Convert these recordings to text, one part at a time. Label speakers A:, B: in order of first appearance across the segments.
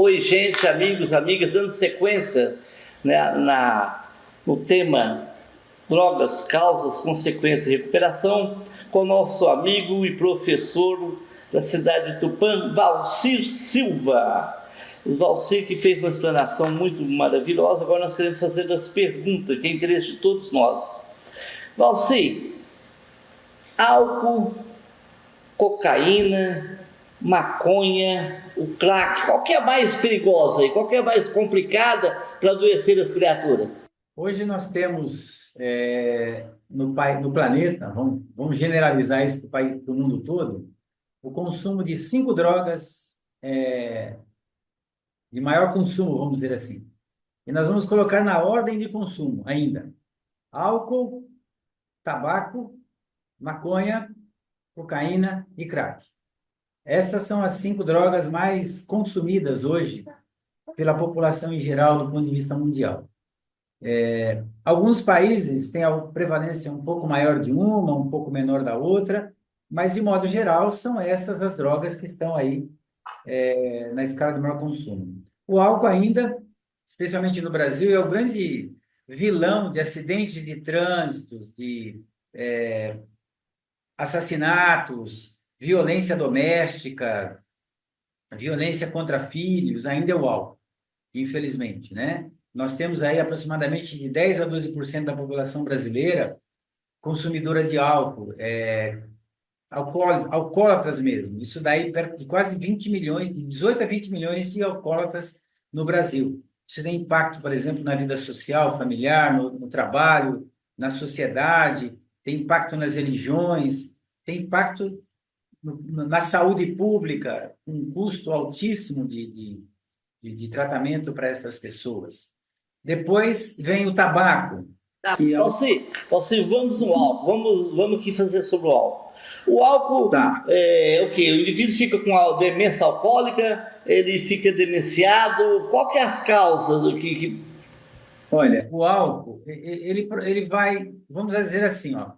A: Oi, gente, amigos, amigas, dando sequência, né, no tema drogas, causas, consequências e recuperação, com o nosso amigo e professor da cidade de Tupã, Valcir Silva. O Valcir que fez uma explanação muito maravilhosa. Agora nós queremos fazer as perguntas, que é interesse de todos nós. Valcir, álcool, cocaína, maconha, o crack, qual que é a mais perigosa e qual que é a mais complicada para adoecer as criaturas?
B: Hoje nós temos no planeta, vamos generalizar isso para o mundo todo, o consumo de 5 drogas de maior consumo, vamos dizer assim. E nós vamos colocar na ordem de consumo ainda: álcool, tabaco, maconha, cocaína e crack. Essas são as 5 drogas mais consumidas hoje pela população em geral, do ponto de vista mundial. Alguns países têm a prevalência um pouco maior de uma, um pouco menor da outra, mas, de modo geral, são essas as drogas que estão aí na escala de maior consumo. O álcool ainda, especialmente no Brasil, é o grande vilão de acidentes de trânsito, de assassinatos, violência doméstica, violência contra filhos, ainda é o álcool, infelizmente, né? Nós temos aí aproximadamente de 10 a 12% da população brasileira consumidora de álcool, alcoólatras mesmo. Isso daí perto de quase 20 milhões, de 18 a 20 milhões de alcoólatras no Brasil. Isso tem impacto, por exemplo, na vida social, familiar, no trabalho, na sociedade, tem impacto nas religiões, tem impacto na saúde pública, um custo altíssimo de tratamento para essas pessoas. Depois vem o tabaco,
A: Tá,
B: que é o...
A: Valcir, vamos no álcool, vamos aqui fazer sobre o álcool. O álcool
B: Tá.
A: é o quê? O indivíduo fica com a demência alcoólica, ele fica demenciado, qual que é as causas do que...
B: Olha, o álcool, ele vai, vamos dizer assim, ó,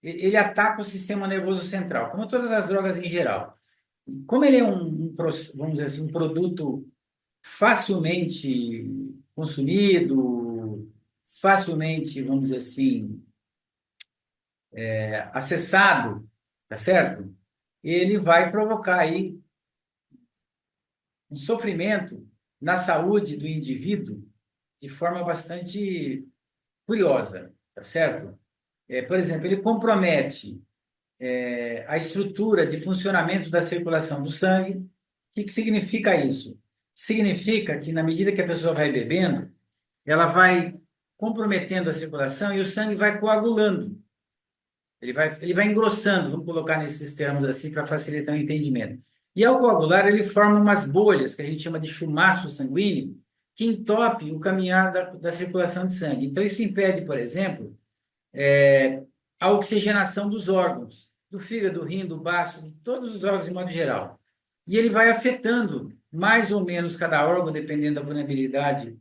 B: ele ataca o sistema nervoso central, como todas as drogas em geral. Como ele é vamos dizer assim, um produto facilmente consumido, facilmente, vamos dizer assim, acessado, tá certo? Ele vai provocar aí um sofrimento na saúde do indivíduo de forma bastante curiosa, tá certo? Por exemplo, ele compromete a estrutura de funcionamento da circulação do sangue. O que significa isso? Significa que, na medida que a pessoa vai bebendo, ela vai comprometendo a circulação e o sangue vai coagulando. Ele vai engrossando, vamos colocar nesses termos assim para facilitar o entendimento. E ao coagular, ele forma umas bolhas, que a gente chama de chumaço sanguíneo, que entope o caminhar da circulação de sangue. Então, isso impede, por exemplo, a oxigenação dos órgãos, do fígado, do rim, do baço, de todos os órgãos de modo geral. E ele vai afetando mais ou menos cada órgão, dependendo da vulnerabilidade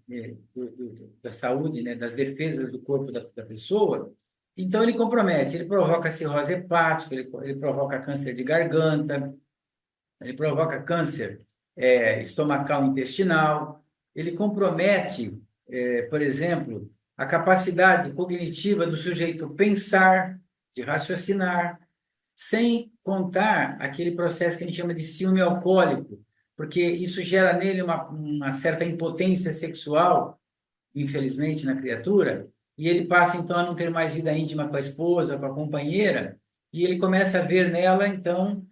B: da saúde, né, das defesas do corpo da pessoa. Então, ele compromete, ele provoca cirrose hepática, ele provoca câncer de garganta, ele provoca câncer estomacal intestinal, ele compromete, por exemplo, a capacidade cognitiva do sujeito pensar, de raciocinar, sem contar aquele processo que a gente chama de ciúme alcoólico, porque isso gera nele uma certa impotência sexual, infelizmente, na criatura, e ele passa então a não ter mais vida íntima com a esposa, com a companheira, e ele começa a ver nela, então,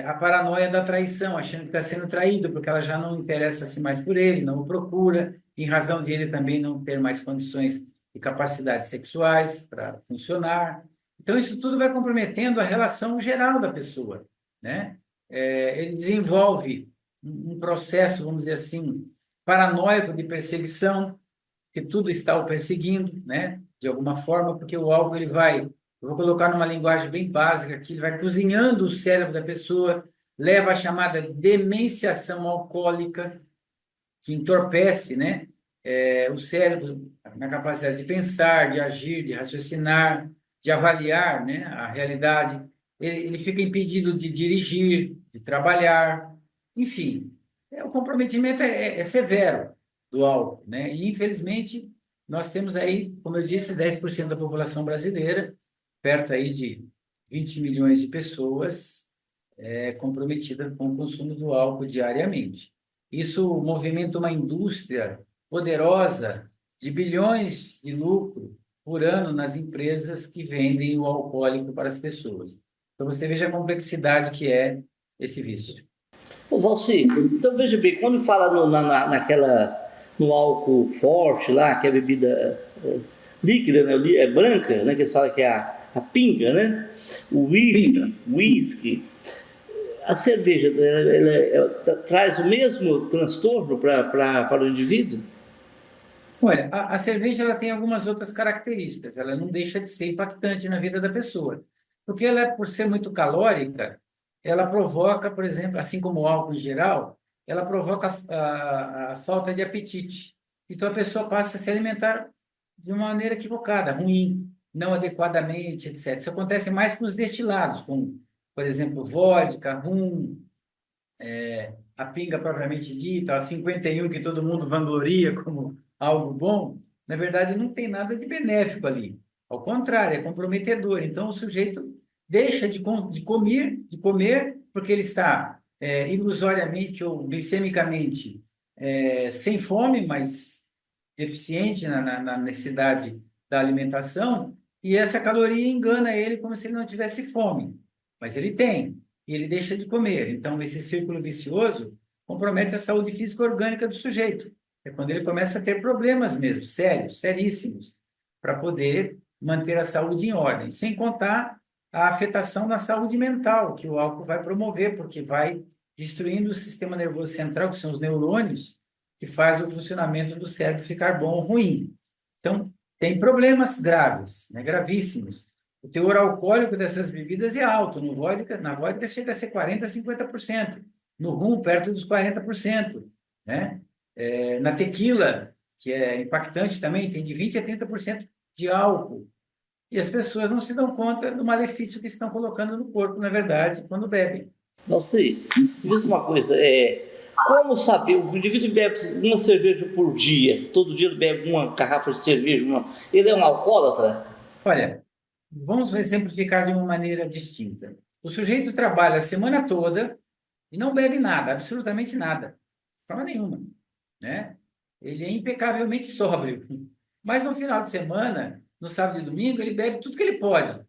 B: a paranoia da traição, achando que está sendo traído, porque ela já não interessa-se mais por ele, não o procura, em razão de ele também não ter mais condições e capacidades sexuais para funcionar. Então, isso tudo vai comprometendo a relação geral da pessoa, né? Ele desenvolve um processo, vamos dizer assim, paranoico de perseguição, que tudo está o perseguindo, né? De alguma forma, porque o álcool ele vai, eu vou colocar numa linguagem bem básica aqui, ele vai cozinhando o cérebro da pessoa, leva à chamada demenciação alcoólica, que entorpece, né? O cérebro na capacidade de pensar, de agir, de raciocinar, de avaliar, né? A realidade. Ele fica impedido de dirigir, de trabalhar, enfim. o comprometimento é severo do álcool, né? E, infelizmente, nós temos aí, como eu disse, 10% da população brasileira, perto aí de 20 milhões de pessoas comprometida com o consumo do álcool diariamente. Isso movimenta uma indústria poderosa de bilhões de lucro por ano nas empresas que vendem o alcoólico para as pessoas. Então, você veja a complexidade que é esse vício.
A: Ô, Valci, então veja bem, quando fala no álcool forte lá, que é a bebida líquida, né, branca, né, que eles falam que é a pinga, né? O whisky, a cerveja, ela traz o mesmo transtorno para o indivíduo?
B: Olha, a cerveja ela tem algumas outras características. Ela não deixa de ser impactante na vida da pessoa. Porque ela, por ser muito calórica, ela provoca, por exemplo, assim como o álcool em geral, ela provoca a falta de apetite. Então a pessoa passa a se alimentar de uma maneira equivocada, ruim, não adequadamente, etc. Isso acontece mais com os destilados, com, por exemplo, vodka, rum, a pinga propriamente dita, a 51 que todo mundo vangloria como algo bom, na verdade não tem nada de benéfico ali. Ao contrário, é comprometedor. Então o sujeito deixa de comer porque ele está ilusoriamente ou glicemicamente sem fome, mas deficiente na necessidade da alimentação, e essa caloria engana ele como se ele não tivesse fome, mas ele tem e ele deixa de comer. Então, esse círculo vicioso compromete a saúde física orgânica do sujeito. É quando ele começa a ter problemas mesmo, sérios, seríssimos, para poder manter a saúde em ordem. Sem contar a afetação na saúde mental que o álcool vai promover, porque vai destruindo o sistema nervoso central, que são os neurônios, que faz o funcionamento do cérebro ficar bom ou ruim. Então, tem problemas graves, né, gravíssimos. O teor alcoólico dessas bebidas é alto. Na vodka chega a ser 40%, 50%. No rum, perto dos 40%. Né? Na tequila, que é impactante também, tem de 20% a 30% de álcool. E as pessoas não se dão conta do malefício que estão colocando no corpo, na verdade, quando bebem.
A: Não sei. Me diz uma coisa, como saber, o indivíduo bebe uma cerveja por dia, todo dia ele bebe uma garrafa de cerveja, ele é um alcoólatra?
B: Olha, vamos exemplificar de uma maneira distinta. O sujeito trabalha a semana toda e não bebe nada, absolutamente nada, de forma nenhuma, né? Ele é impecavelmente sóbrio. Mas no final de semana, no sábado e domingo, ele bebe tudo que ele pode.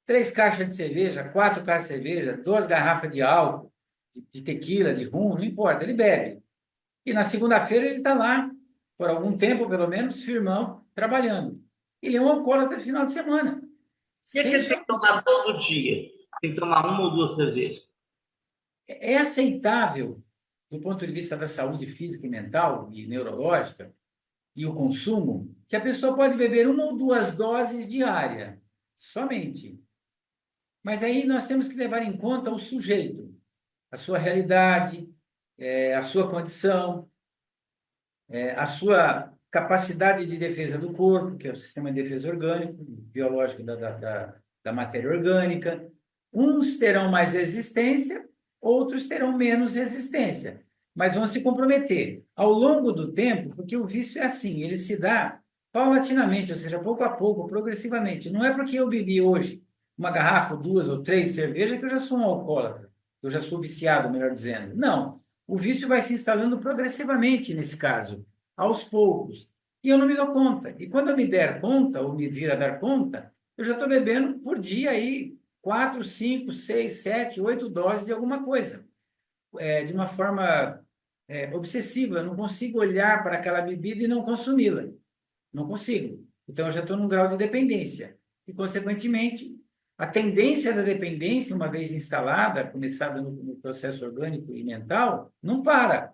B: 3 caixas de cerveja, 4 caixas de cerveja, 2 garrafas de álcool, de tequila, de rum, não importa, ele bebe. E na segunda-feira ele está lá, por algum tempo pelo menos, firmão, trabalhando. Ele é um alcoólatra de final de semana.
A: E é que ele tem que tomar todo dia? Tem que tomar uma ou duas cervejas?
B: É aceitável, do ponto de vista da saúde física e mental e neurológica, e o consumo, que a pessoa pode beber 1 ou 2 doses diárias, somente. Mas aí nós temos que levar em conta o sujeito, a sua realidade, a sua condição, a sua capacidade de defesa do corpo, que é o sistema de defesa orgânico, biológico da matéria orgânica. Uns terão mais resistência, outros terão menos resistência, mas vão se comprometer ao longo do tempo, porque o vício é assim, ele se dá paulatinamente, ou seja, pouco a pouco, progressivamente. Não é porque eu bebi hoje uma garrafa, 2 ou 3 de cerveja que eu já sou um alcoólatra, eu já sou viciado, melhor dizendo. Não, o vício vai se instalando progressivamente nesse caso, aos poucos. E eu não me dou conta. E quando eu me der conta, ou me vir a dar conta, eu já estou bebendo por dia aí 4, 5, 6, 7, 8 doses de alguma coisa. De uma forma obsessiva. Eu não consigo olhar para aquela bebida e não consumi-la. Não consigo. Então eu já estou num grau de dependência. E, consequentemente, a tendência da dependência, uma vez instalada, começada no processo orgânico e mental, não para.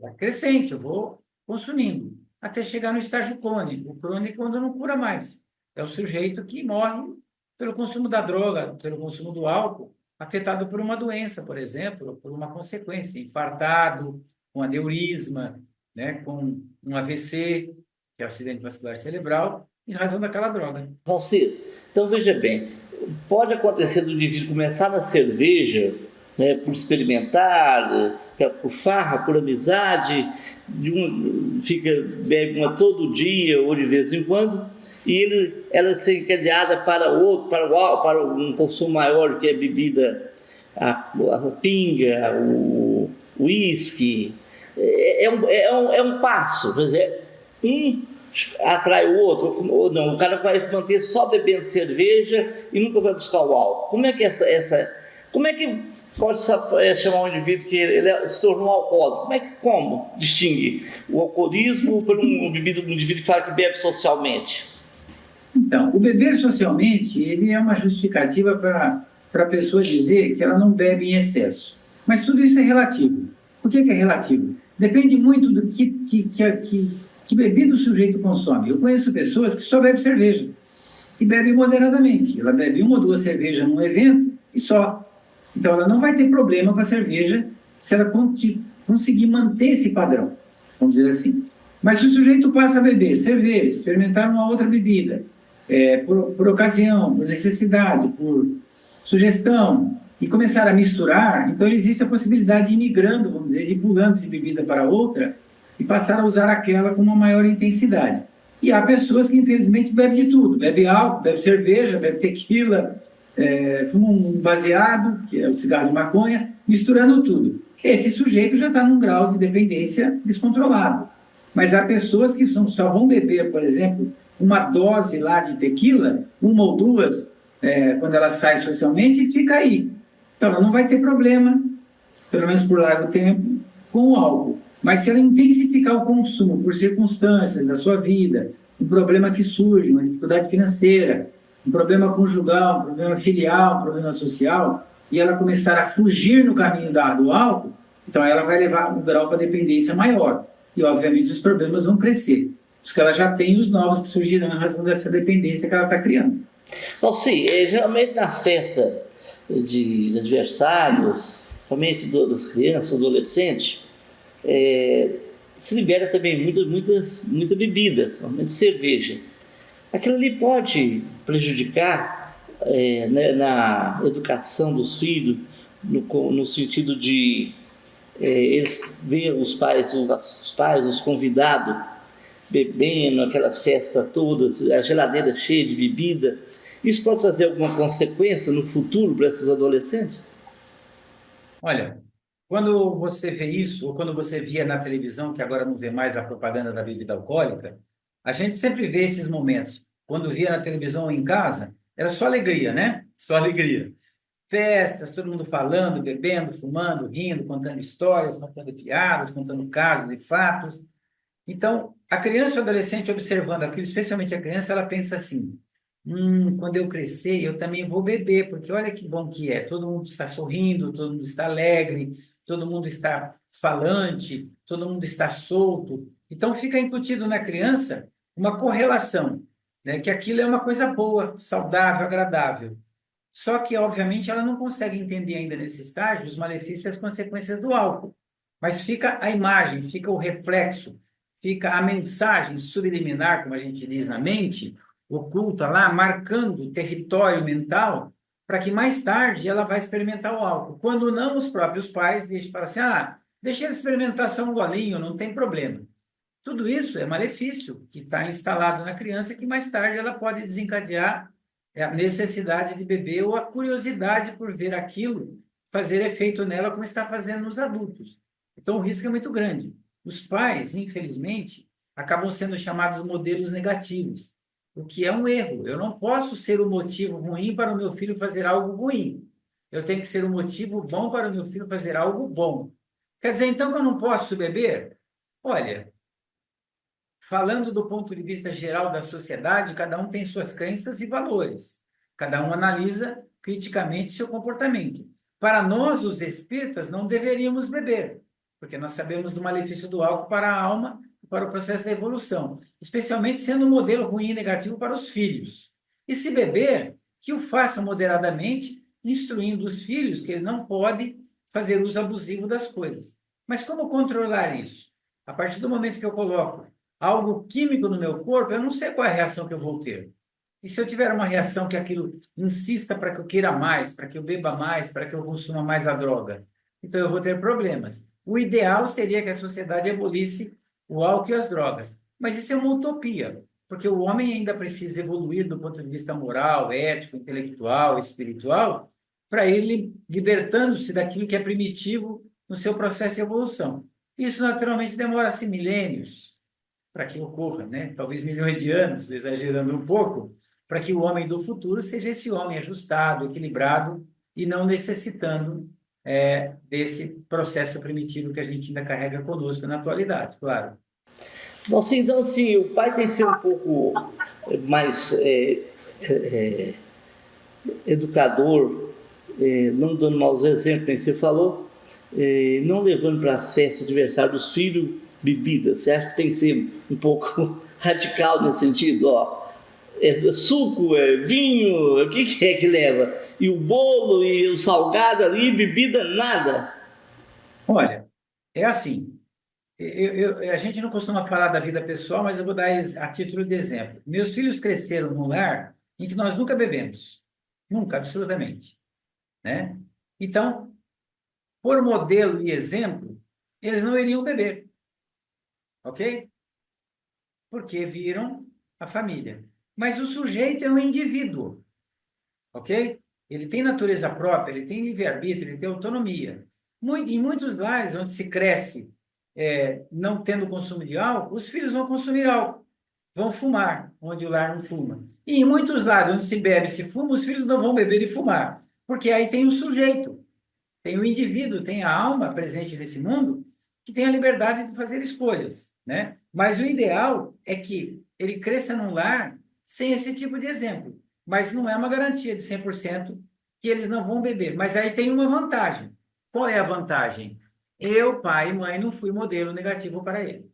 B: É crescente, eu vou consumindo, até chegar no estágio crônico. O crônico é quando não cura mais. É o sujeito que morre pelo consumo da droga, pelo consumo do álcool, afetado por uma doença, por exemplo, ou por uma consequência, infartado, com aneurisma, né, com um AVC, que é o acidente vascular cerebral, em razão daquela droga.
A: Valcir, então veja bem, pode acontecer do indivíduo começar na cerveja, né, por experimentar, por farra, por amizade, bebe uma todo dia ou de vez em quando, e ela é desencadeada para para um consumo maior, que é bebida, a pinga, o uísque. É um passo, quer dizer, um atrai o outro, ou não, o cara vai manter só bebendo cerveja e nunca vai buscar o álcool. Como é que como é que pode chamar um indivíduo que ele se tornou alcoólico? Como distingue o alcoolismo por um indivíduo que fala que bebe socialmente?
B: Então, o beber socialmente, ele é uma justificativa para a pessoa dizer que ela não bebe em excesso. Mas tudo isso é relativo. Por que é relativo? Depende muito do que bebida o sujeito consome. Eu conheço pessoas que só bebem cerveja e bebem moderadamente. Ela bebe uma ou duas cervejas num evento e só. Então, ela não vai ter problema com a cerveja se ela conseguir manter esse padrão, vamos dizer assim. Mas se o sujeito passa a beber cerveja, experimentar uma outra bebida, por ocasião, por necessidade, por sugestão, e começar a misturar, então existe a possibilidade de ir migrando, vamos dizer, de ir pulando de bebida para outra e passar a usar aquela com uma maior intensidade. E há pessoas que, infelizmente, bebem de tudo. Bebe álcool, bebe cerveja, bebe tequila, fuma um baseado, que é o cigarro de maconha, misturando tudo. Esse sujeito já está num grau de dependência descontrolado. Mas há pessoas que só vão beber, por exemplo, uma dose lá de tequila, uma ou duas, quando ela sai socialmente, e fica aí. Então, ela não vai ter problema, pelo menos por largo tempo, com o álcool. Mas se ela intensificar o consumo por circunstâncias da sua vida, um problema que surge, uma dificuldade financeira, um problema conjugal, um problema filial, um problema social, e ela começar a fugir no caminho do álcool, então ela vai levar um grau para dependência maior. E, obviamente, os problemas vão crescer. Os que ela já tem e os novos que surgirão em razão dessa dependência que ela está criando.
A: Bom, sim, geralmente nas festas de aniversários, somente das crianças, adolescentes, se libera também muita bebida, somente cerveja. Aquilo ali pode prejudicar na educação dos filhos, no sentido de eles verem os pais, os convidados, bebendo aquela festa toda, a geladeira cheia de bebida. Isso pode trazer alguma consequência no futuro para esses adolescentes?
B: Olha, quando você vê isso, ou quando você via na televisão, que agora não vê mais a propaganda da bebida alcoólica, a gente sempre vê esses momentos. Quando via na televisão ou em casa, era só alegria, né? Só alegria. Festas, todo mundo falando, bebendo, fumando, rindo, contando histórias, contando piadas, contando casos e fatos. Então, a criança ou adolescente observando aquilo, especialmente a criança, ela pensa assim: quando eu crescer, eu também vou beber, porque olha que bom que é. Todo mundo está sorrindo, todo mundo está alegre, todo mundo está falante, todo mundo está solto. Então, fica incutido na criança uma correlação, né, que aquilo é uma coisa boa, saudável, agradável. Só que, obviamente, ela não consegue entender ainda nesse estágio os malefícios e as consequências do álcool. Mas fica a imagem, fica o reflexo, fica a mensagem subliminar, como a gente diz na mente, oculta lá, marcando o território mental, para que mais tarde ela vai experimentar o álcool. Quando não, os próprios pais deixam para assim: deixa ele experimentar só um golinho, não tem problema. Tudo isso é malefício que está instalado na criança, que mais tarde ela pode desencadear a necessidade de beber ou a curiosidade por ver aquilo fazer efeito nela, como está fazendo nos adultos. Então, o risco é muito grande. Os pais, infelizmente, acabam sendo chamados modelos negativos, o que é um erro. Eu não posso ser o motivo ruim para o meu filho fazer algo ruim. Eu tenho que ser o motivo bom para o meu filho fazer algo bom. Quer dizer, então, que eu não posso beber? Olha, falando do ponto de vista geral da sociedade, cada um tem suas crenças e valores. Cada um analisa criticamente seu comportamento. Para nós, os espíritas, não deveríamos beber, porque nós sabemos do malefício do álcool para a alma e para o processo da evolução, especialmente sendo um modelo ruim e negativo para os filhos. E se beber, que o faça moderadamente, instruindo os filhos que ele não pode fazer uso abusivo das coisas. Mas como controlar isso? A partir do momento que eu coloco algo químico no meu corpo, eu não sei qual é a reação que eu vou ter. E se eu tiver uma reação que aquilo insista para que eu queira mais, para que eu beba mais, para que eu consuma mais a droga? Então eu vou ter problemas. O ideal seria que a sociedade abolisse o álcool e as drogas. Mas isso é uma utopia, porque o homem ainda precisa evoluir do ponto de vista moral, ético, intelectual, espiritual, para ir libertando-se daquilo que é primitivo no seu processo de evolução. Isso, naturalmente, demora-se milênios para que ocorra, né? Talvez milhões de anos, exagerando um pouco, para que o homem do futuro seja esse homem ajustado, equilibrado e não necessitando desse processo primitivo que a gente ainda carrega conosco na atualidade, claro.
A: Então, assim, o pai tem que ser um pouco mais educador, não dando maus exemplos, como você falou, não levando para as festas de aniversário dos filhos bebidas. Você acha que tem que ser um pouco radical nesse sentido? Ó, suco, vinho, o que é que leva? E o bolo e o salgado ali, bebida, nada.
B: Olha, é assim, a gente não costuma falar da vida pessoal, mas eu vou dar a título de exemplo. Meus filhos cresceram num lar em que nós nunca bebemos. Nunca, absolutamente. Né? Então, por modelo e exemplo, eles não iriam beber. Ok? Porque viram a família. Mas o sujeito é um indivíduo. Ok? Ele tem natureza própria, ele tem livre-arbítrio, ele tem autonomia. Em muitos lares onde se cresce não tendo consumo de álcool, os filhos vão consumir álcool, vão fumar, onde o lar não fuma. E em muitos lares onde se bebe e se fuma, os filhos não vão beber e fumar, porque aí tem o sujeito, tem o indivíduo, tem a alma presente nesse mundo, que tem a liberdade de fazer escolhas, né? Mas o ideal é que ele cresça num lar sem esse tipo de exemplo. Mas não é uma garantia de 100% que eles não vão beber. Mas aí tem uma vantagem. Qual é a vantagem? Eu, pai e mãe, não fui modelo negativo para ele.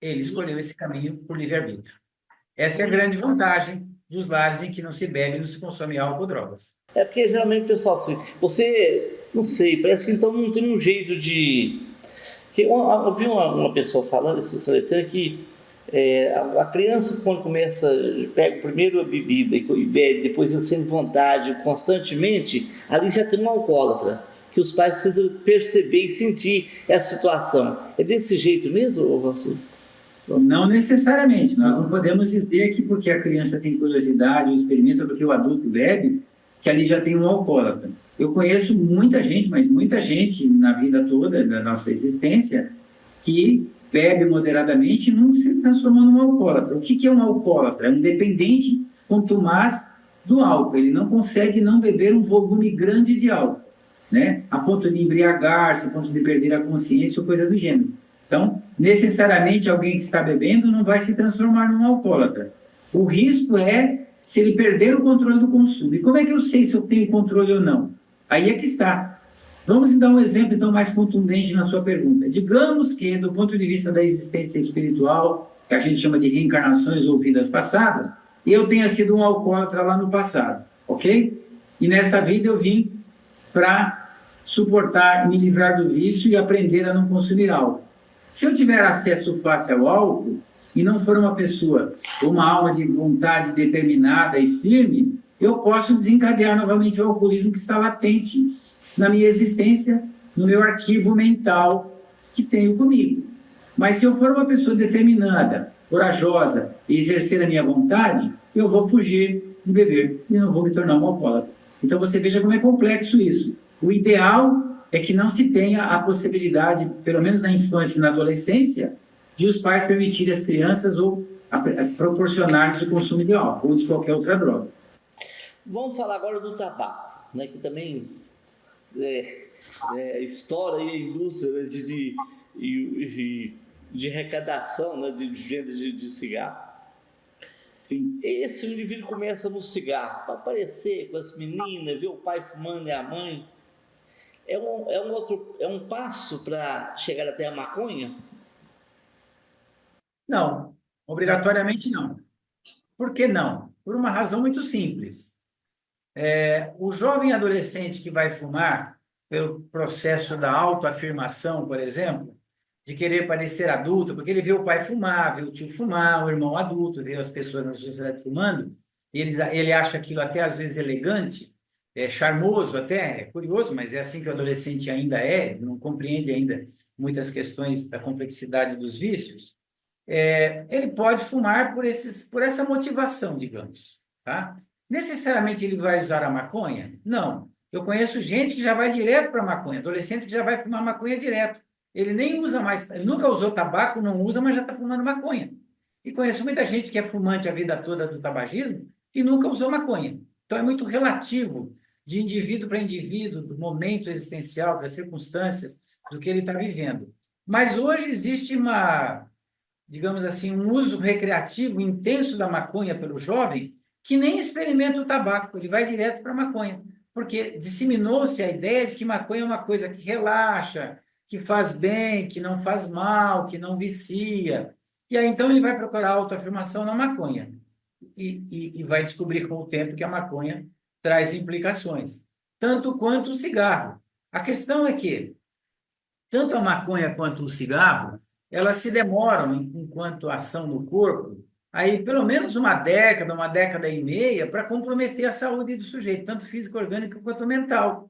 B: Ele escolheu esse caminho por livre-arbítrio. Essa é a grande vantagem dos lares em que não se bebe, não se consome álcool ou drogas.
A: É porque geralmente o pessoal assim, você, não sei, parece que então não tem um jeito de... Eu vi uma pessoa falando, esclarecendo que a criança quando começa, pega primeiro a bebida e bebe, depois ele sente vontade constantemente, ali já tem um alcoólatra, que os pais precisam perceber e sentir essa situação. É desse jeito mesmo, ou você?
B: Não necessariamente. Nós não podemos dizer que porque a criança tem curiosidade ou experimenta porque o adulto bebe, que ali já tem um alcoólatra. Eu conheço muita gente, mas muita gente na vida toda da nossa existência que bebe moderadamente e não se transformou num alcoólatra. O que é um alcoólatra? É um dependente contumaz do álcool. Ele não consegue não beber um volume grande de álcool, né? A ponto de embriagar-se, a ponto de perder a consciência ou coisa do gênero. Então, necessariamente, alguém que está bebendo não vai se transformar num alcoólatra. O risco é se ele perder o controle do consumo. E como é que eu sei se eu tenho controle ou não? Aí é que está. Vamos dar um exemplo, então, mais contundente na sua pergunta. Digamos que, do ponto de vista da existência espiritual, que a gente chama de reencarnações ou vidas passadas, eu tenha sido um alcoólatra lá no passado, ok? E nesta vida eu vim para suportar e me livrar do vício e aprender a não consumir álcool. Se eu tiver acesso fácil ao álcool e não for uma pessoa com uma alma de vontade determinada e firme, eu posso desencadear novamente o alcoolismo que está latente na minha existência, no meu arquivo mental que tenho comigo. Mas se eu for uma pessoa determinada, corajosa e exercer a minha vontade, eu vou fugir de beber e não vou me tornar um alcoólatra. Então você veja como é complexo isso. O ideal é que não se tenha a possibilidade, pelo menos na infância e na adolescência, de os pais permitirem às crianças ou proporcionar-lhes o consumo de álcool ou de qualquer outra droga.
A: Vamos falar agora do tabaco, né, que também estoura aí a indústria, né, de arrecadação, né, de venda de cigarro. Sim. Esse indivíduo começa no cigarro, para aparecer com as meninas, ver o pai fumando e a mãe. É um passo para chegar até a maconha?
B: Não, obrigatoriamente não. Por que não? Por uma razão muito simples. O jovem adolescente que vai fumar, pelo processo da autoafirmação, por exemplo, de querer parecer adulto, porque ele vê o pai fumar, vê o tio fumar, o irmão adulto, vê as pessoas na sociedade fumando, e ele acha aquilo até às vezes elegante, charmoso até, é curioso, mas é assim que o adolescente ainda é, não compreende ainda muitas questões da complexidade dos vícios, ele pode fumar por essa motivação, digamos, tá? Necessariamente ele vai usar a maconha? Não. Eu conheço gente que já vai direto para a maconha, adolescente que já vai fumar maconha direto. Ele nem usa mais, ele nunca usou tabaco, não usa, mas já está fumando maconha. E conheço muita gente que é fumante a vida toda do tabagismo e nunca usou maconha. Então é muito relativo de indivíduo para indivíduo, do momento existencial, das circunstâncias, do que ele está vivendo. Mas hoje existe digamos assim, um uso recreativo intenso da maconha pelo jovem que nem experimenta o tabaco, ele vai direto para a maconha, porque disseminou-se a ideia de que maconha é uma coisa que relaxa, que faz bem, que não faz mal, que não vicia. E aí então ele vai procurar autoafirmação na maconha e vai descobrir com o tempo que a maconha traz implicações, tanto quanto o cigarro. A questão é que tanto a maconha quanto o cigarro, elas se demoram enquanto ação no corpo, aí pelo menos uma década e meia, para comprometer a saúde do sujeito, tanto físico, orgânico quanto mental,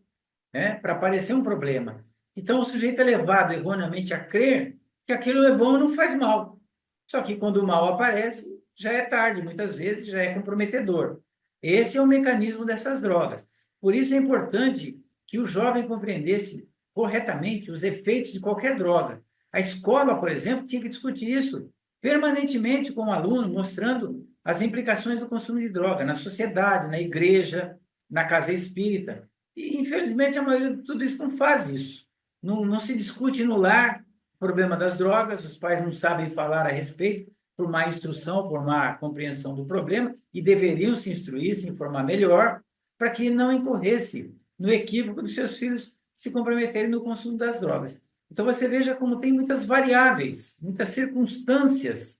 B: né? Para aparecer um problema. Então o sujeito é levado erroneamente a crer que aquilo é bom e não faz mal. Só que quando o mal aparece, já é tarde, muitas vezes já é comprometedor. Esse é o mecanismo dessas drogas. Por isso é importante que o jovem compreendesse corretamente os efeitos de qualquer droga. A escola, por exemplo, tinha que discutir isso permanentemente com o aluno, mostrando as implicações do consumo de droga na sociedade, na igreja, na casa espírita. E, infelizmente, a maioria de tudo isso não faz isso. Não se discute no lar o problema das drogas, os pais não sabem falar a respeito, por má instrução, por má compreensão do problema, e deveriam se instruir, se informar melhor, para que não incorresse no equívoco dos seus filhos se comprometerem no consumo das drogas. Então, você veja como tem muitas variáveis, muitas circunstâncias,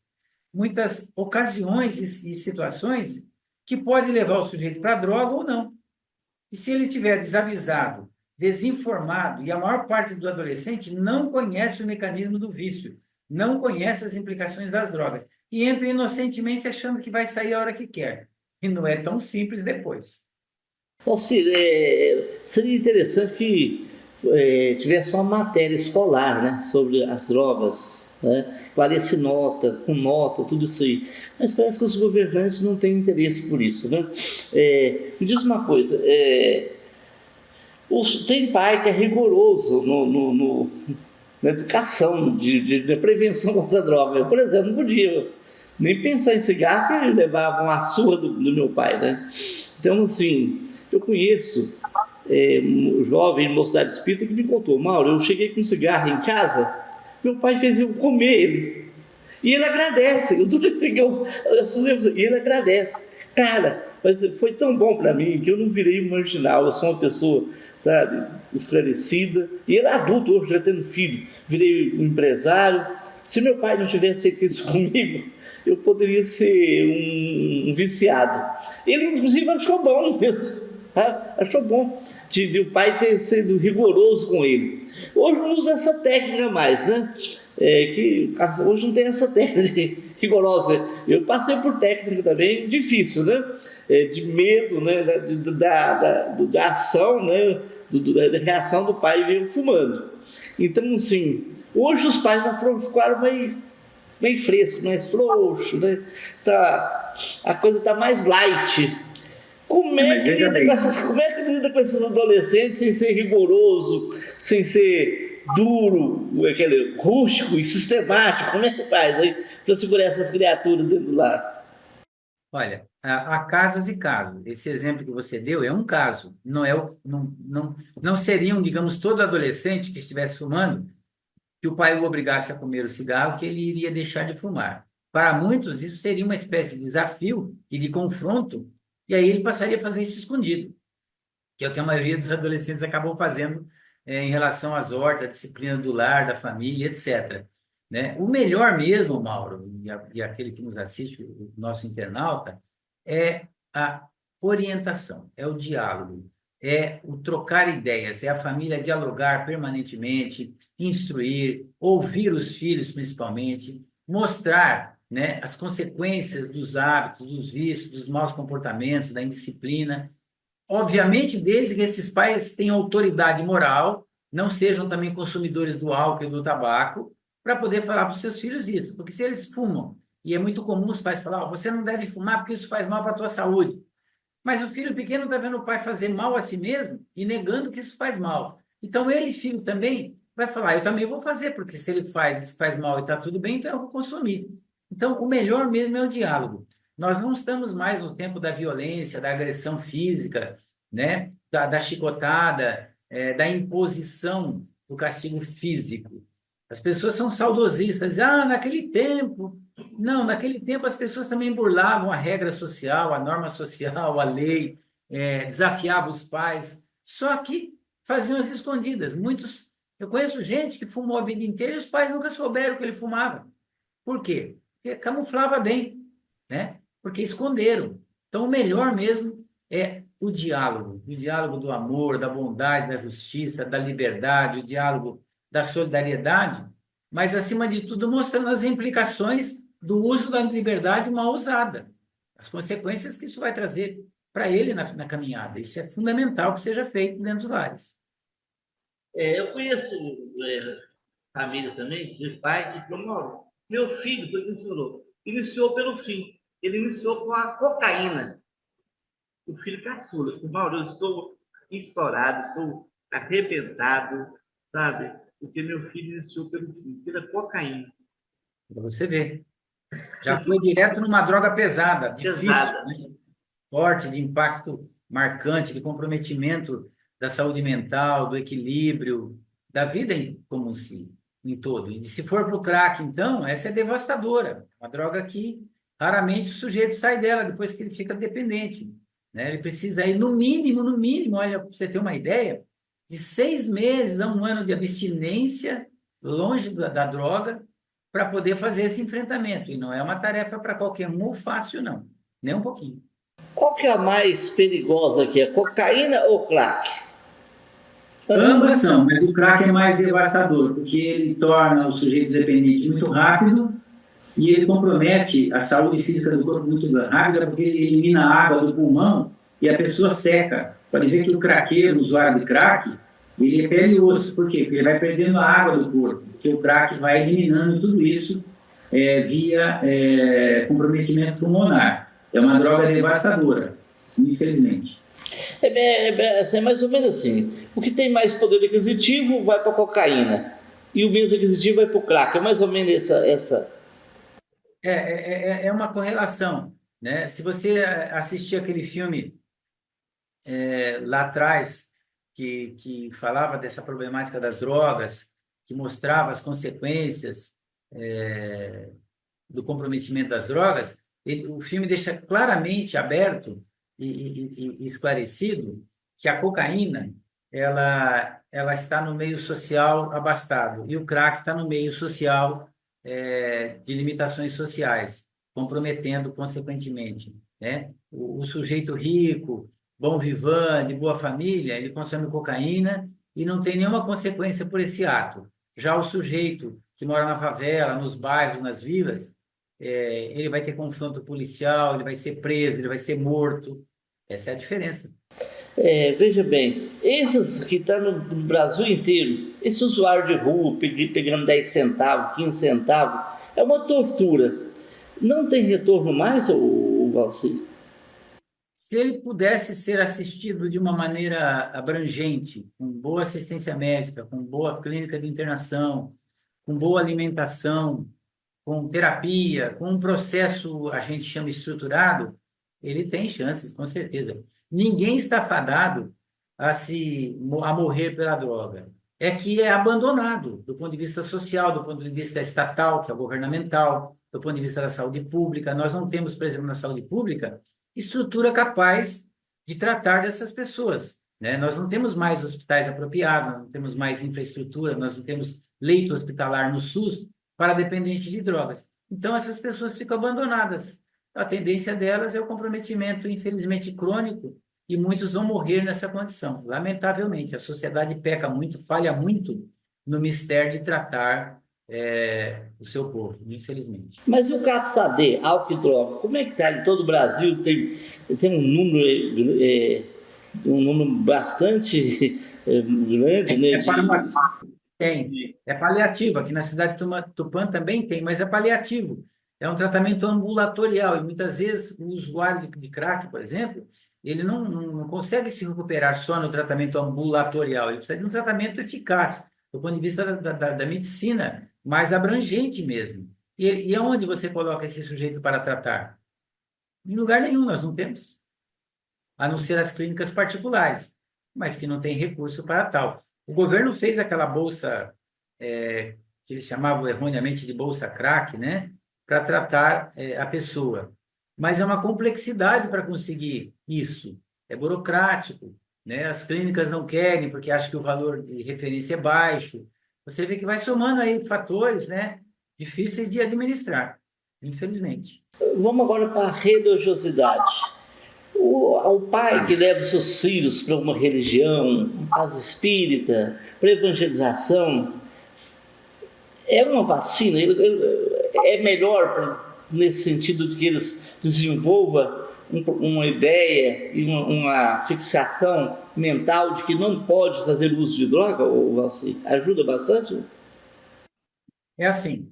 B: muitas ocasiões e situações que podem levar o sujeito para a droga ou não. E se ele estiver desavisado, desinformado, e a maior parte do adolescente não conhece o mecanismo do vício, não conhece as implicações das drogas, e entra inocentemente achando que vai sair a hora que quer. E não é tão simples depois.
A: Alcir, seria interessante que tivesse uma matéria escolar, né, sobre as drogas, né, valesse nota, com nota, tudo isso aí. Mas parece que os governantes não têm interesse por isso, né? Me diz uma coisa, tem pai que é rigoroso na educação, de prevenção contra a droga. Eu, por exemplo, não podia nem pensar em cigarro, porque levava uma surra do meu pai, né? Então, assim, eu conheço um jovem de mocidade espírita que me contou: Mauro, eu cheguei com um cigarro em casa, meu pai fez eu comer ele, e ele agradece. E ele agradece. Cara, mas foi tão bom para mim que eu não virei um marginal, eu sou uma pessoa, sabe, esclarecida, e ele é adulto hoje, já tendo filho, virei um empresário. Se meu pai não tivesse feito isso comigo, eu poderia ser um viciado. Ele, inclusive, achou bom mesmo, tá? Achou bom de o pai ter sido rigoroso com ele. Hoje não usa essa técnica mais, né? Hoje não tem essa técnica rigorosa. Eu passei por técnica também difícil, né? De medo, né? Da ação, né? Da reação do pai veio fumando. Então, assim, hoje os pais já ficaram meio frescos, mais frouxos, né? A coisa está mais light. Como é que lida com esses adolescentes sem ser rigoroso, sem ser duro, aquele rústico e sistemático? Como é que faz aí para segurar essas criaturas dentro do lar?
B: Olha, há casos e casos. Esse exemplo que você deu é um caso. Não seriam, digamos, todo adolescente que estivesse fumando que o pai o obrigasse a comer o cigarro, que ele iria deixar de fumar. Para muitos, isso seria uma espécie de desafio e de confronto, e aí ele passaria a fazer isso escondido, que é o que a maioria dos adolescentes acabam fazendo em relação às ordens, à disciplina do lar, da família, etc. Né? O melhor mesmo, Mauro, e aquele que nos assiste, o nosso internauta, é a orientação, é o diálogo, é o trocar ideias, é a família dialogar permanentemente, instruir, ouvir os filhos principalmente, mostrar, né, as consequências dos hábitos, dos vícios, dos maus comportamentos, da indisciplina. Obviamente, desde que esses pais tenham autoridade moral não sejam também consumidores do álcool e do tabaco, para poder falar para os seus filhos isso. Porque se eles fumam, e é muito comum os pais falar, você não deve fumar porque isso faz mal para a tua saúde. Mas o filho pequeno está vendo o pai fazer mal a si mesmo e negando que isso faz mal. Então ele, filho, também vai falar, eu também vou fazer, porque se ele faz, isso faz mal e está tudo bem, então eu vou consumir. Então, o melhor mesmo é o diálogo. Nós não estamos mais no tempo da violência, da agressão física, né? Da chicotada, da imposição do castigo físico. As pessoas são saudosistas, dizem, naquele tempo. Não, naquele tempo as pessoas também burlavam a regra social, a norma social, a lei, desafiavam os pais, só que faziam as escondidas. Eu conheço gente que fumou a vida inteira e os pais nunca souberam que ele fumava. Por quê? Porque camuflava bem, né? Porque esconderam. Então, o melhor mesmo é o diálogo do amor, da bondade, da justiça, da liberdade, o diálogo da solidariedade, mas, acima de tudo, mostrando as implicações do uso da liberdade mal usada, as consequências que isso vai trazer para ele na caminhada. Isso é fundamental que seja feito dentro dos lares.
A: Eu conheço família também, de pai que falou, meu filho, foi o que ensinou, iniciou pelo fim. Ele iniciou com a cocaína. O filho caçula. Disse, Mauro, eu estou estourado, estou arrebentado, sabe? Porque meu filho iniciou pelo fim, pela cocaína.
B: Para você ver. Já foi direto numa droga pesada, difícil,
A: Pesada.
B: né? Forte, de impacto marcante, de comprometimento da saúde mental, do equilíbrio, da vida como si, em todo. E se for para o crack, então, essa é devastadora. Uma droga que raramente o sujeito sai dela depois que ele fica dependente, né? Ele precisa ir, no mínimo, olha, para você ter uma ideia, de 6 meses a um ano de abstinência, longe da droga, para poder fazer esse enfrentamento. E não é uma tarefa para qualquer um ou fácil, não. Nem um pouquinho.
A: Qual que é a mais perigosa aqui? A cocaína ou crack?
B: Ambas são, mas o crack é mais devastador, porque ele torna o sujeito dependente muito rápido e ele compromete a saúde física do corpo muito rápida, porque ele elimina a água do pulmão e a pessoa seca. Pode ver que o craqueiro, o usuário de crack, ele é pele e osso. Por quê? Porque ele vai perdendo a água do corpo, porque o crack vai eliminando tudo isso via comprometimento pulmonar. É uma droga devastadora, infelizmente.
A: É mais ou menos assim. O que tem mais poder aquisitivo vai para a cocaína. E o menos aquisitivo vai para o crack. É mais ou menos essa.
B: É uma correlação, né? Se você assistir aquele filme lá atrás, que falava dessa problemática das drogas, que mostrava as consequências do comprometimento das drogas, o filme deixa claramente aberto e esclarecido que a cocaína ela está no meio social abastado e o crack está no meio social de limitações sociais, comprometendo consequentemente, né? O sujeito rico, bom vivant, de boa família, ele consome cocaína e não tem nenhuma consequência por esse ato. Já o sujeito que mora na favela, nos bairros, nas vilas, ele vai ter confronto policial, ele vai ser preso, ele vai ser morto. Essa é a diferença.
A: Veja bem, esses que estão no Brasil inteiro, esse usuário de rua pegando 10 centavos, 15 centavos, é uma tortura. Não tem retorno mais, o Valci?
B: Se ele pudesse ser assistido de uma maneira abrangente, com boa assistência médica, com boa clínica de internação, com boa alimentação, com terapia, com um processo, a gente chama estruturado, ele tem chances, com certeza. Ninguém está fadado a morrer pela droga. É que é abandonado do ponto de vista social, do ponto de vista estatal, que é o governamental, do ponto de vista da saúde pública. Nós não temos, por exemplo, na saúde pública, estrutura capaz de tratar dessas pessoas, né? Nós não temos mais hospitais apropriados, nós não temos mais infraestrutura, nós não temos leito hospitalar no SUS para dependente de drogas. Então, essas pessoas ficam abandonadas. A tendência delas é o comprometimento, infelizmente, crônico, e muitos vão morrer nessa condição. Lamentavelmente, a sociedade peca muito, falha muito no mistério de tratar o seu povo, infelizmente.
A: Mas e o CAPS-AD, álcool e droga? Como é que está em todo o Brasil? Tem um número um número bastante grande, né?
B: É paliativo. Aqui na cidade de Tupã também tem, mas é paliativo. É um tratamento ambulatorial. E muitas vezes o usuário de crack, por exemplo, ele não consegue se recuperar só no tratamento ambulatorial. Ele precisa de um tratamento eficaz, do ponto de vista da medicina, mais abrangente mesmo. E aonde você coloca esse sujeito para tratar? Em lugar nenhum, nós não temos, a não ser as clínicas particulares, mas que não tem recurso para tal. O governo fez aquela bolsa, que eles chamavam erroneamente de bolsa crack, né, para tratar a pessoa. Mas é uma complexidade para conseguir isso. É burocrático, né? As clínicas não querem porque acham que o valor de referência é baixo. Você vê que vai somando aí fatores, né, difíceis de administrar, infelizmente.
A: Vamos agora para a religiosidade. O pai que leva os seus filhos para uma religião, casa espírita, para evangelização, é uma vacina? É melhor nesse sentido de que eles desenvolvam uma ideia e uma fixação mental de que não pode fazer uso de droga? Ou assim, ajuda bastante?
B: É assim,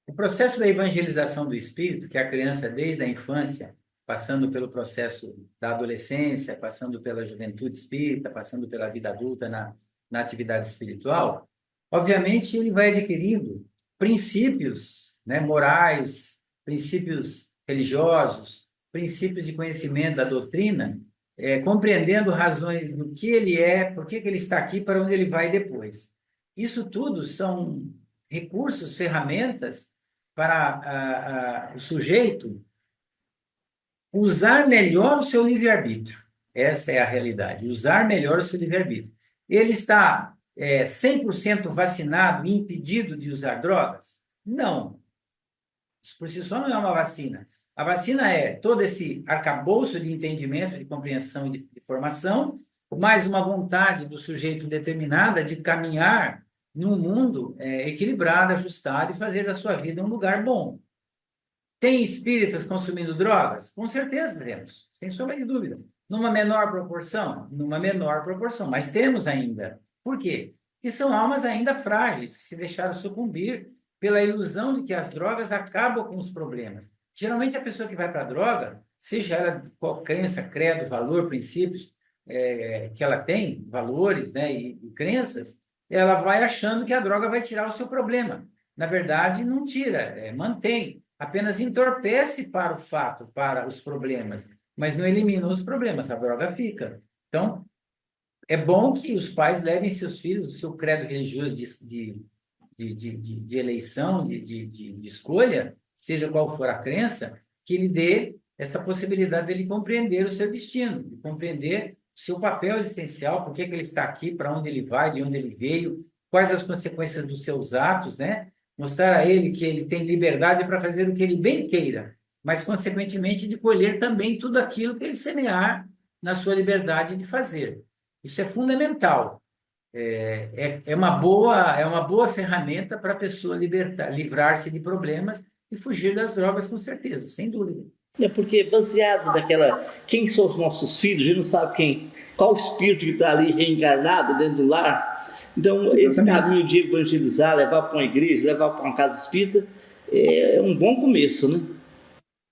B: o processo da evangelização do espírito, que a criança desde a infância, passando pelo processo da adolescência, passando pela juventude espírita, passando pela vida adulta na atividade espiritual, obviamente ele vai adquirindo princípios, né, morais, princípios religiosos, princípios de conhecimento da doutrina, compreendendo razões do que ele é, por que ele está aqui, para onde ele vai depois. Isso tudo são recursos, ferramentas para o sujeito usar melhor o seu livre-arbítrio. Essa é a realidade, usar melhor o seu livre-arbítrio. Ele está 100% vacinado e impedido de usar drogas? Não. Isso por si só não é uma vacina. A vacina é todo esse arcabouço de entendimento, de compreensão e de formação, mais uma vontade do sujeito determinada de caminhar num mundo equilibrado, ajustado e fazer da sua vida um lugar bom. Tem espíritas consumindo drogas? Com certeza temos, sem sombra de dúvida. Numa menor proporção? Numa menor proporção, mas temos ainda. Por quê? Porque são almas ainda frágeis, que se deixaram sucumbir pela ilusão de que as drogas acabam com os problemas. Geralmente a pessoa que vai para a droga, seja ela de qual crença, credo, valor, princípios que ela tem, valores, né, e crenças, ela vai achando que a droga vai tirar o seu problema. Na verdade, não tira, mantém, apenas entorpece para o fato, para os problemas, mas não elimina os problemas, a droga fica. Então, é bom que os pais levem seus filhos, o seu credo religioso de eleição, de escolha, seja qual for a crença, que lhe dê essa possibilidade dele compreender o seu destino, de compreender o seu papel existencial, por que ele está aqui, para onde ele vai, de onde ele veio, quais as consequências dos seus atos, né? Mostrar a ele que ele tem liberdade para fazer o que ele bem queira, mas, consequentemente, de colher também tudo aquilo que ele semear na sua liberdade de fazer. Isso é fundamental. É uma boa ferramenta para a pessoa livrar-se de problemas e fugir das drogas, com certeza, sem dúvida.
A: É porque baseado naquela... Quem são os nossos filhos? A gente não sabe qual espírito que está ali reencarnado dentro do lar. Então, exatamente, esse caminho de evangelizar, levar para uma igreja, levar para uma casa espírita, é um bom começo, né?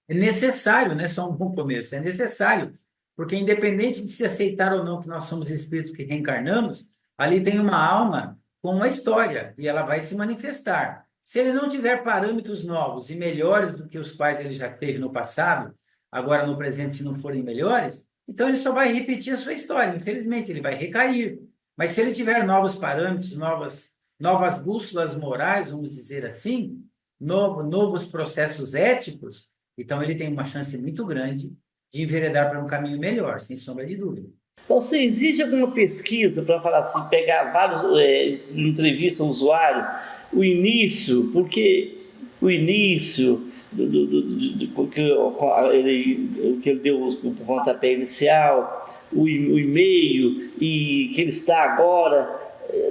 B: É necessário, não é só um bom começo, é necessário, porque independente de se aceitar ou não que nós somos espíritos que reencarnamos, ali tem uma alma com uma história e ela vai se manifestar. Se ele não tiver parâmetros novos e melhores do que os quais ele já teve no passado, agora no presente, se não forem melhores, então ele só vai repetir a sua história. Infelizmente, ele vai recair. Mas se ele tiver novos parâmetros, novas bússolas morais, vamos dizer assim, novos processos éticos, então ele tem uma chance muito grande de enveredar para um caminho melhor, sem sombra de dúvida.
A: Você exige alguma pesquisa para falar assim, pegar vários entrevistas ao usuário, o início, porque o início que ele deu o pontapé inicial, o e-mail e que ele está agora,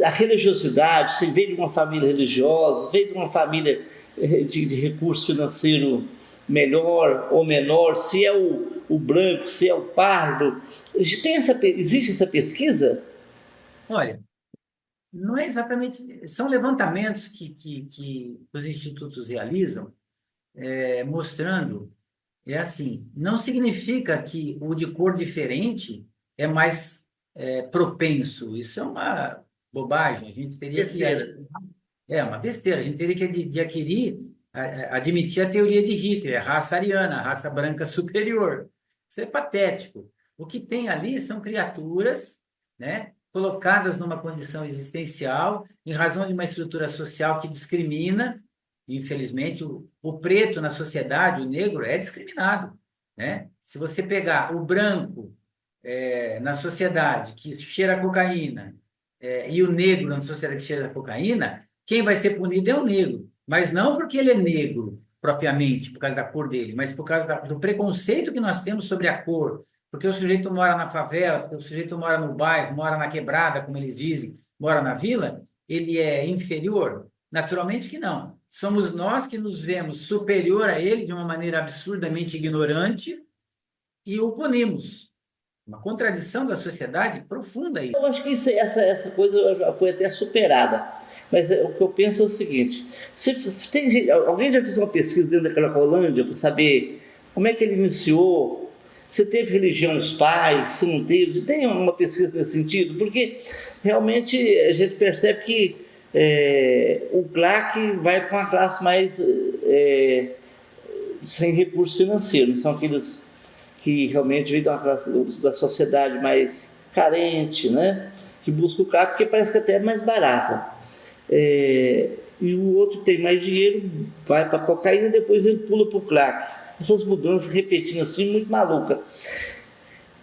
A: a religiosidade, se veio de uma família religiosa, veio de uma família de recurso financeiro melhor ou menor, se é o branco, se é o pardo. Existe essa pesquisa?
B: Olha, não é exatamente. São levantamentos que os institutos realizam, mostrando. É assim, não significa que o de cor diferente é mais propenso. Isso é uma bobagem. A gente teria que
A: Besteira.
B: é uma besteira. A gente teria que de adquirir, admitir a teoria de Hitler, a raça ariana, a raça branca superior. Isso é patético. O que tem ali são criaturas, né, colocadas numa condição existencial, em razão de uma estrutura social que discrimina. Infelizmente, o preto na sociedade, o negro, é discriminado, né? Se você pegar o branco na sociedade que cheira a cocaína, e o negro na sociedade que cheira a cocaína, quem vai ser punido é o negro. Mas não porque ele é negro, propriamente, por causa da cor dele, mas por causa do preconceito que nós temos sobre a cor. Porque o sujeito mora na favela, porque o sujeito mora no bairro, mora na quebrada, como eles dizem, mora na vila, ele é inferior? Naturalmente que não. Somos nós que nos vemos superior a ele de uma maneira absurdamente ignorante e o punimos. Uma contradição da sociedade profunda isso.
A: Eu acho que essa coisa já foi até superada. Mas o que eu penso é o seguinte: se tem alguém já fez uma pesquisa dentro da Cracolândia para saber como é que ele iniciou, se teve religião nos pais, se não teve? Tem uma pesquisa nesse sentido? Porque realmente a gente percebe que o CLAC vai para uma classe mais sem recurso financeiro, são aqueles que realmente vêm da classe da sociedade mais carente, né? Que busca o CLAC porque parece que até é mais barata. E o outro tem mais dinheiro, vai para a cocaína e depois ele pula para o crack. Essas mudanças repetindo assim, muito maluca.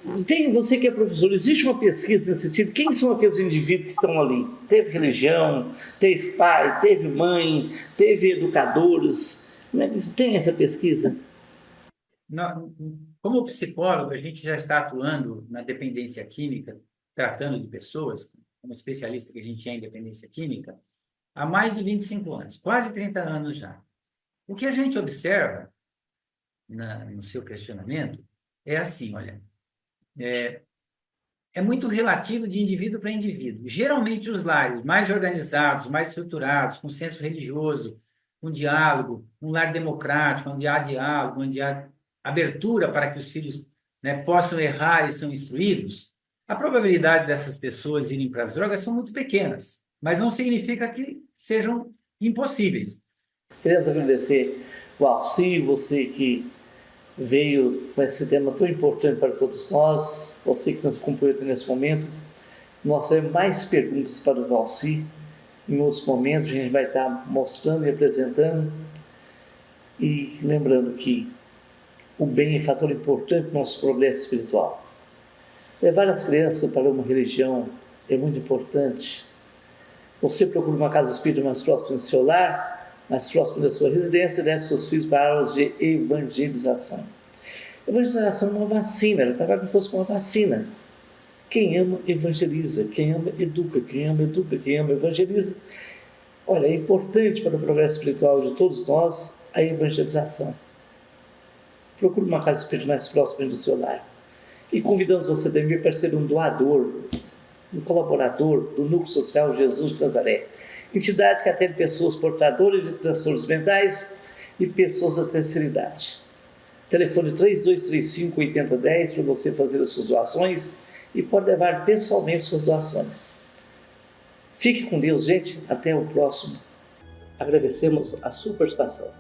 A: Você que é professor, existe uma pesquisa nesse sentido? Quem são aqueles indivíduos que estão ali? Teve religião, teve pai, teve mãe, teve educadores? Tem essa pesquisa?
B: Como psicólogo, a gente já está atuando na dependência química, tratando de pessoas, como especialista que a gente é em dependência química, há mais de 25 anos, quase 30 anos já. O que a gente observa no seu questionamento é assim, olha, é muito relativo de indivíduo para indivíduo. Geralmente os lares mais organizados, mais estruturados, com senso religioso, com diálogo, um lar democrático, onde há diálogo, onde há abertura para que os filhos, né, possam errar e são instruídos, a probabilidade dessas pessoas irem para as drogas são muito pequenas, mas não significa que sejam impossíveis.
A: Queremos agradecer o Alci, você que veio com esse tema tão importante para todos nós, você que nos acompanhou nesse momento. Nós temos mais perguntas para o Valci. Em outros momentos a gente vai estar mostrando e apresentando. E lembrando que o bem é fator importante no nosso progresso espiritual. Levar as crianças para uma religião é muito importante. Você procura uma casa espírita mais próxima do seu lar, mais próximo da sua residência, leve seus filhos para aulas de evangelização. Evangelização é uma vacina, ela trabalha como se fosse uma vacina. Quem ama, evangeliza. Quem ama, educa. Quem ama, educa. Quem ama, evangeliza. Olha, é importante para o progresso espiritual de todos nós a evangelização. Procure uma casa espírita mais próxima do seu lar. E convidamos você também para ser um doador, um colaborador do Núcleo Social Jesus de Nazaré, entidade que atende pessoas portadoras de transtornos mentais e pessoas da terceira idade. Telefone 3235-8010 para você fazer as suas doações e pode levar pessoalmente suas doações. Fique com Deus, gente. Até o próximo. Agradecemos a sua participação.